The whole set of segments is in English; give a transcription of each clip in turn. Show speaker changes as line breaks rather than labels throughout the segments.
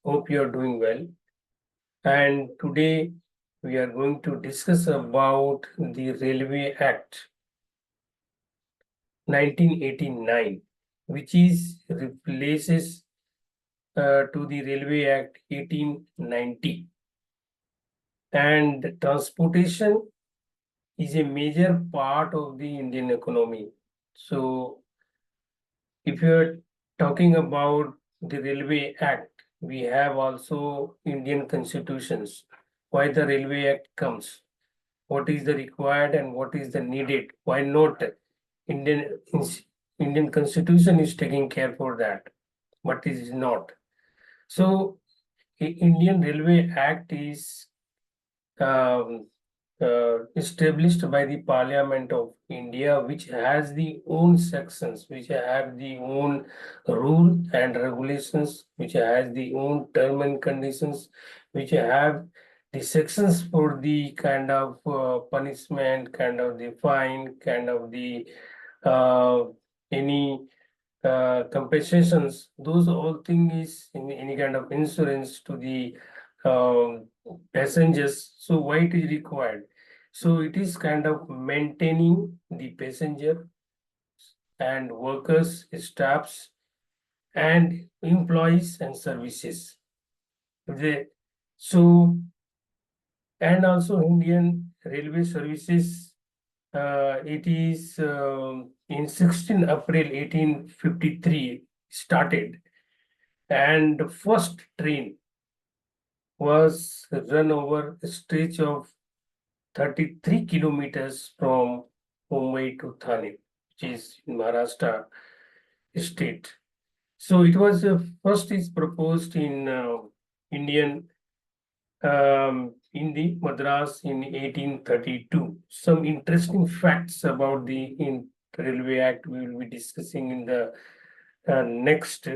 Hope you are doing well. And today we are going to discuss about the Railway Act 1989, which is replaces to the Railway Act 1890. And transportation is a major part of the Indian economy. So if you're talking about the Railway Act, we have also Indian constitutions. Why the Railway Act comes? What is the required and what is the needed? Why not Indian Indian constitution is taking care for that, but it is not. So Indian Railway Act is um, established by the Parliament of India, which has the own sections, which have the own rule and regulations, which has the own term and conditions, which have the sections for the kind of punishment, kind of the fine, kind of the uh, any compensations. Those all things is in any kind of insurance to the um, passengers. So why it is required? So it is kind of maintaining the passenger and workers, staffs, and employees and services. So and also Indian Railway Services. It is in 16 April 1853 started, and the first train was run over a stretch of 33 kilometers from Mumbai to Thane, which is in Maharashtra state. So it was first is proposed in Indian in the Madras in 1832. Some interesting facts about the Railway Act we will be discussing in the next.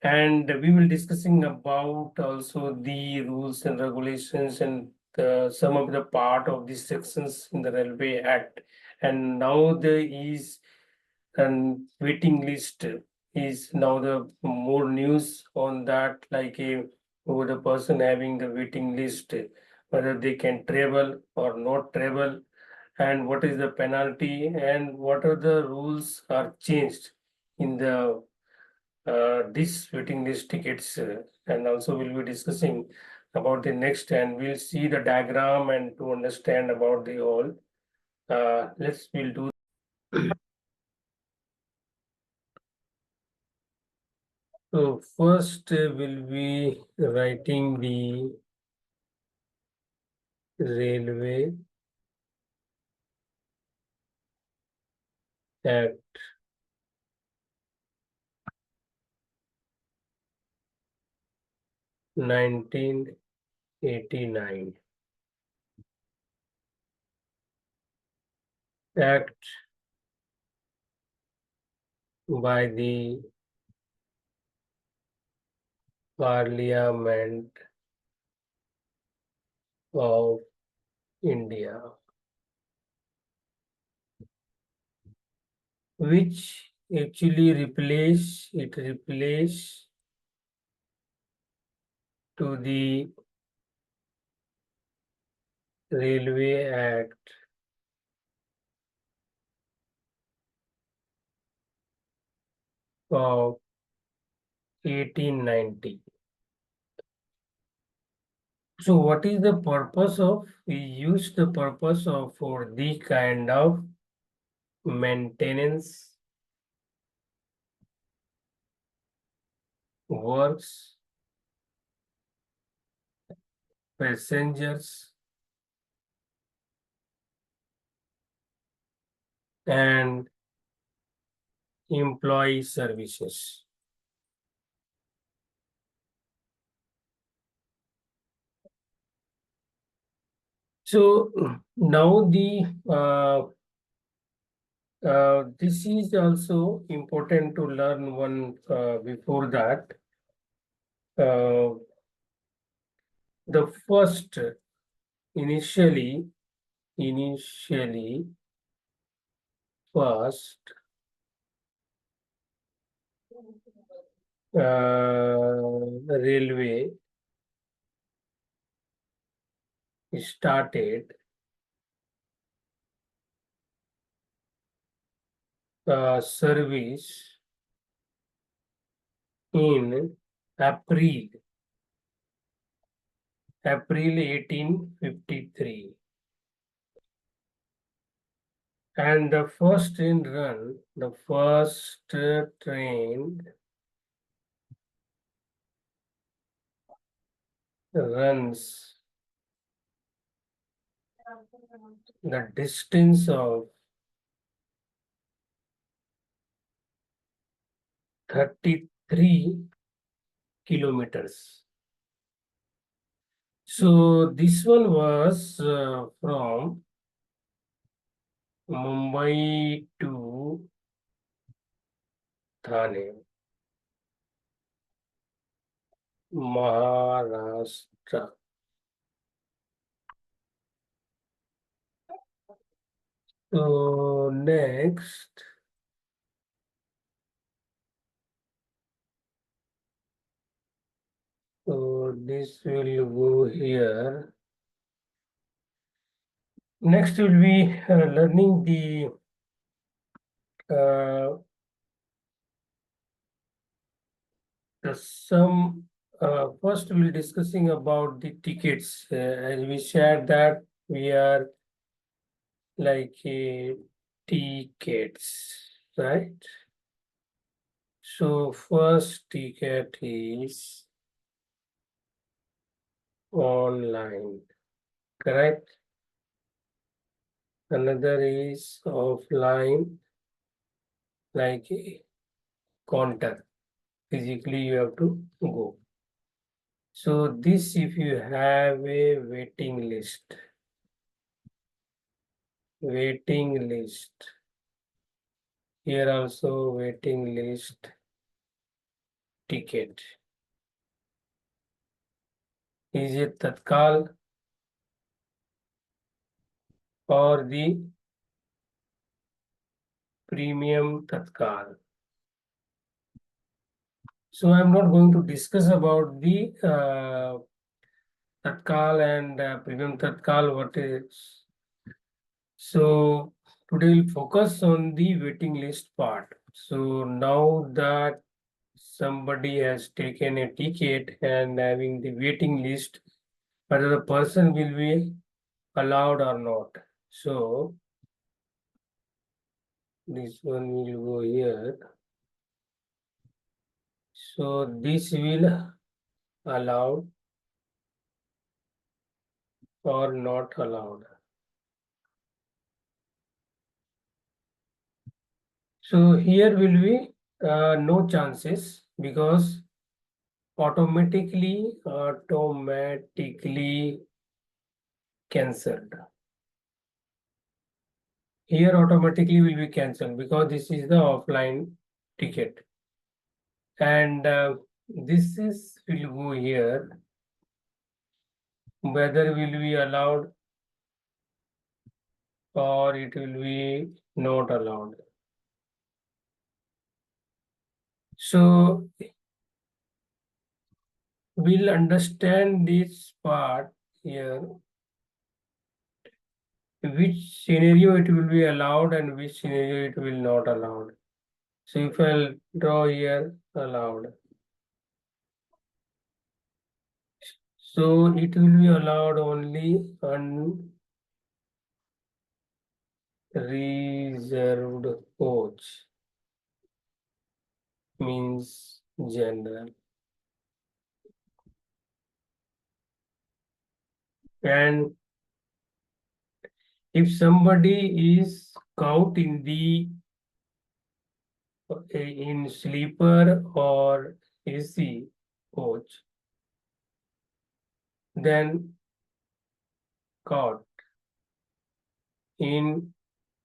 And we will discussing about also the rules and regulations and some of the part of the sections in the Railway Act. And now there is an waiting list is now the more news on that, like a over the person having the waiting list, whether they can travel or not travel, and what is the penalty and what are the rules are changed in the this waiting list tickets, and also we'll be discussing about the next, and we'll see the diagram and to understand about the all. We'll do. So first we'll be writing the Railway Act 1989. Act by the Parliament of India, which actually replace to the Railway Act of 1890. So what is the purpose of? We use the purpose of for the kind of maintenance works, passengers, and employee services. So now the this is also important to learn one before that. The first initially first railway started service in April 1853, and the first train runs the distance of 33 kilometers. So this one was from Mumbai to Thane, Maharashtra. So next, so this will go here. Next will be learning the some. First, we'll discussing about the tickets. As we shared that we are like tickets, right? So first ticket is online, correct? Another is offline, like a counter. Physically, you have to go. So this, if you have a waiting list, here also waiting list ticket. Is it Tatkal or the premium Tatkal? So I'm not going to discuss about the Tatkal and premium Tatkal, what is. So today we'll focus on the waiting list part. So now that somebody has taken a ticket and having the waiting list, whether the person will be allowed or not. So this one will go here. So this will allowed or not allowed. So here will be no chances because automatically cancelled. Here automatically will be cancelled because this is the offline ticket. And this is will go here, whether will be allowed or it will be not allowed. So we'll understand this part here, which scenario it will be allowed and which scenario it will not allowed. So if I'll draw here allowed. So it will be allowed only unreserved coach, means general. And if somebody is caught in the in sleeper or AC coach, then caught in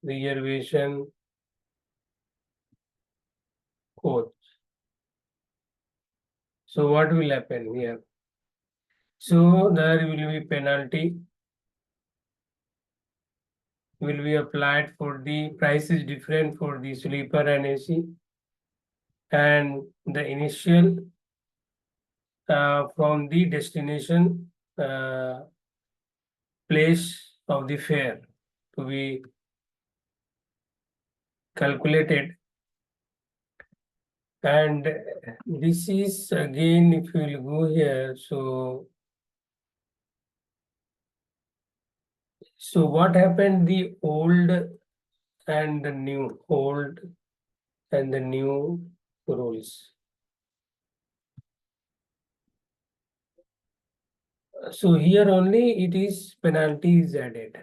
reservation coach. So what will happen here? So there will be penalty will be applied for the price is different for the sleeper and AC, and the initial from the destination place of the fare to be calculated. And this is again, if you will go here, so what happened, the old and the new rules. So here only it is penalty is added.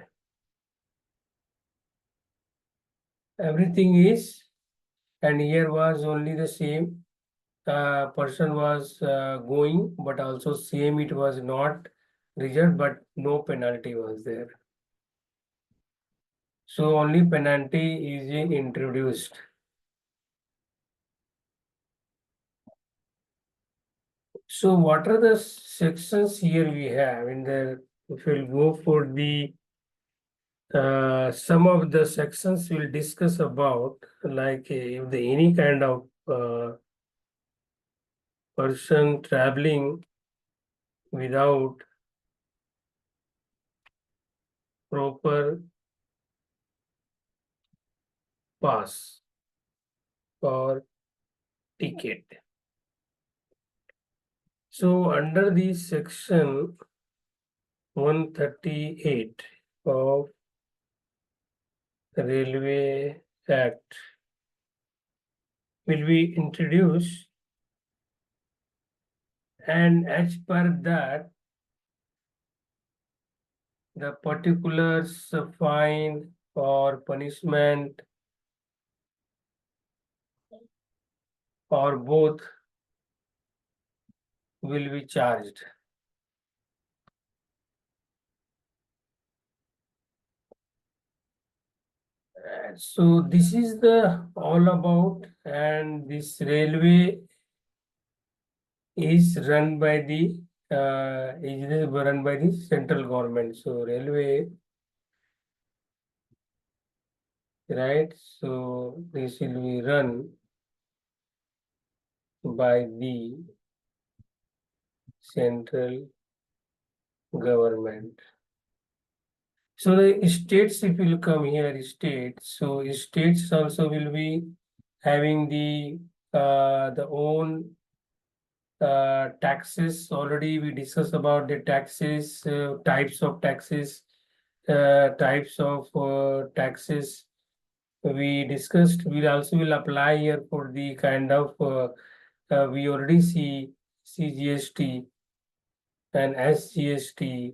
Everything is, and here was only the same person was going, but also same it was not reserved, but no penalty was there. So only penalty is introduced. So what are the sections here we have in the, if we'll go for the some of the sections we'll discuss about, like if the any kind of person traveling without proper pass or ticket. So under the section 138 of Railway Act will be introduced, and as per that, the particulars of fine or punishment or both will be charged. So this is the all about, and this railway is run by the central government. So railway, right? So this will be run by the central government. So the states, if you come here, states, so states also will be having the own taxes. Already we discussed about the taxes, types of taxes, we discussed. We also will apply here for the kind of we already see CGST and SGST,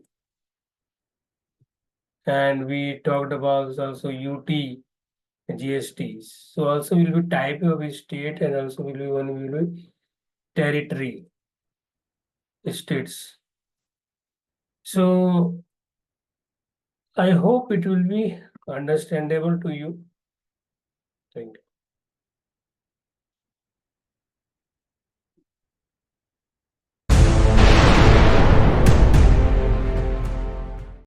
and we talked about also UT GSTs. So also will be type of state, and also will be territory states. So I hope it will be understandable to you. Thank you.